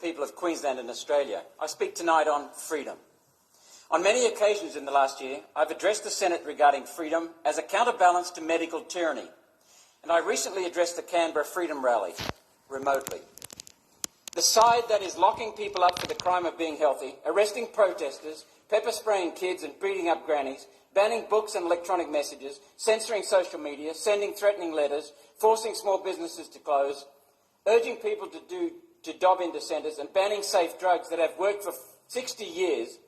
people of Queensland and Australia. I speak tonight on freedom. On many occasions in the last year, I've addressed the Senate regarding freedom as a counterbalance to medical tyranny, and I recently addressed the Canberra Freedom Rally remotely. The side that is locking people up for the crime of being healthy, arresting protesters, pepper spraying kids and beating up grannies, banning books and electronic messages, censoring social media, sending threatening letters, forcing small businesses to close, urging people to dob into centres and banning safe drugs that have worked for 60 years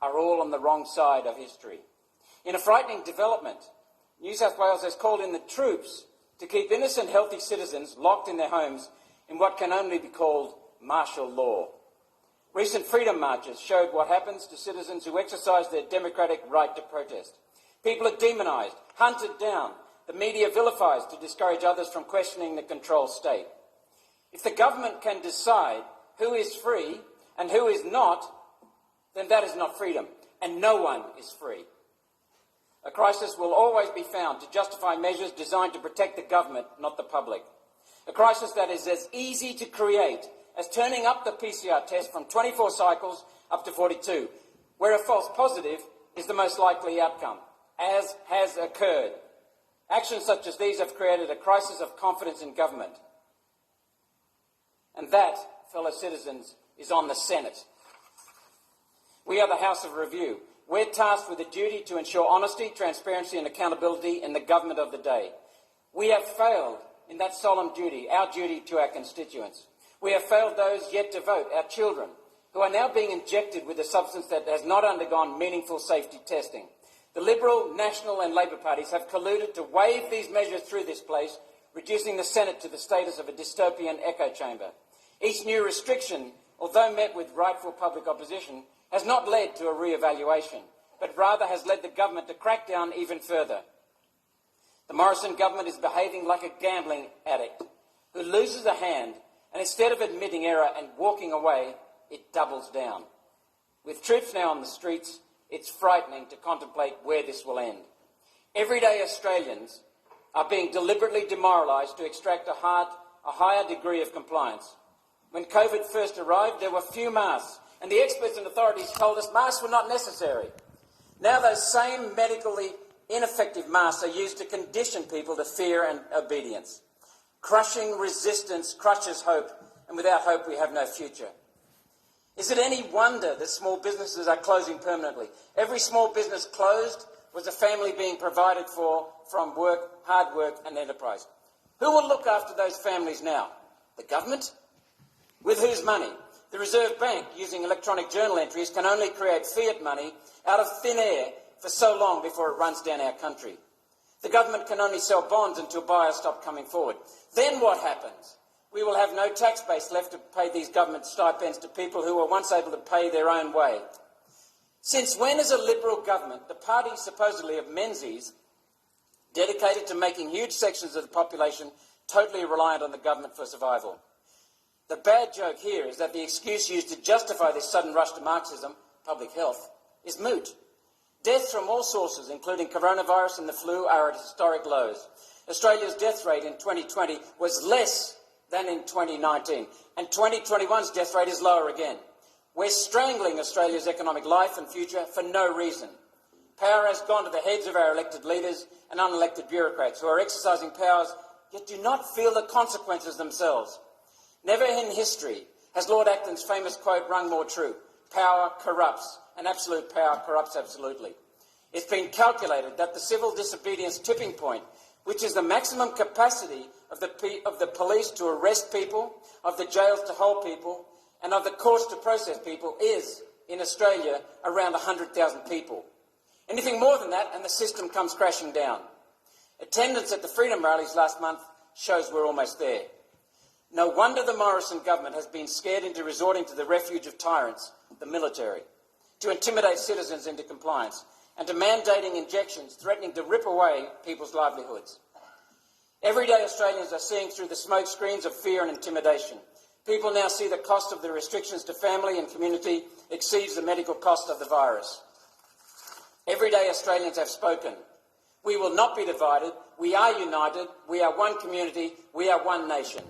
are all on the wrong side of history. In a frightening development, New South Wales has called in the troops to keep innocent, healthy citizens locked in their homes in what can only be called martial law. Recent freedom marches showed what happens to citizens who exercise their democratic right to protest. People are demonised, hunted down. The media vilifies to discourage others from questioning the control state. If the government can decide who is free and who is not, then that is not freedom, and no one is free. A crisis will always be found to justify measures designed to protect the government, not the public. A crisis that is as easy to create as turning up the PCR test from 24 cycles up to 42, where a false positive is the most likely outcome, as has occurred. Actions such as these have created a crisis of confidence in government. And that, fellow citizens, is on the Senate. We are the House of Review. We're tasked with a duty to ensure honesty, transparency and accountability in the government of the day. We have failed in that solemn duty, our duty to our constituents. We have failed those yet to vote, our children, who are now being injected with a substance that has not undergone meaningful safety testing. The Liberal, National and Labor parties have colluded to wave these measures through this place, reducing the Senate to the status of a dystopian echo chamber. Each new restriction, although met with rightful public opposition, has not led to a re-evaluation, but rather has led the government to crack down even further. The Morrison government is behaving like a gambling addict who loses a hand, and instead of admitting error and walking away, it doubles down. With troops now on the streets, it's frightening to contemplate where this will end. Everyday Australians are being deliberately demoralised to extract a higher degree of compliance. When COVID first arrived, there were few masks, and the experts and authorities told us masks were not necessary. Now those same medically ineffective masks are used to condition people to fear and obedience. Crushing resistance crushes hope, and without hope we have no future. Is it any wonder that small businesses are closing permanently? Every small business closed was a family being provided for from work, hard work and enterprise. Who will look after those families now? The government? With whose money? The Reserve Bank, using electronic journal entries, can only create fiat money out of thin air for so long before it runs down our country. The government can only sell bonds until buyers stop coming forward. Then what happens? We will have no tax base left to pay these government stipends to people who were once able to pay their own way. Since when is a Liberal government, the party supposedly of Menzies, dedicated to making huge sections of the population totally reliant on the government for survival? The bad joke here is that the excuse used to justify this sudden rush to Marxism, public health, is moot. Deaths from all sources, including coronavirus and the flu, are at historic lows. Australia's death rate in 2020 was less than in 2019, and 2021's death rate is lower again. We're strangling Australia's economic life and future for no reason. Power has gone to the heads of our elected leaders and unelected bureaucrats who are exercising powers yet do not feel the consequences themselves. Never in history has Lord Acton's famous quote rung more true: power corrupts, and absolute power corrupts absolutely. It's been calculated that the civil disobedience tipping point, which is the maximum capacity of the police to arrest people, of the jails to hold people, and of the courts to process people, is, in Australia, around 100,000 people. Anything more than that and the system comes crashing down. Attendance at the freedom rallies last month shows we're almost there. No wonder the Morrison government has been scared into resorting to the refuge of tyrants, the military, to intimidate citizens into compliance, and to mandating injections threatening to rip away people's livelihoods. Everyday Australians are seeing through the smoke screens of fear and intimidation. People now see the cost of the restrictions to family and community exceeds the medical cost of the virus. Everyday Australians have spoken. We will not be divided. We are united. We are one community. We are one nation.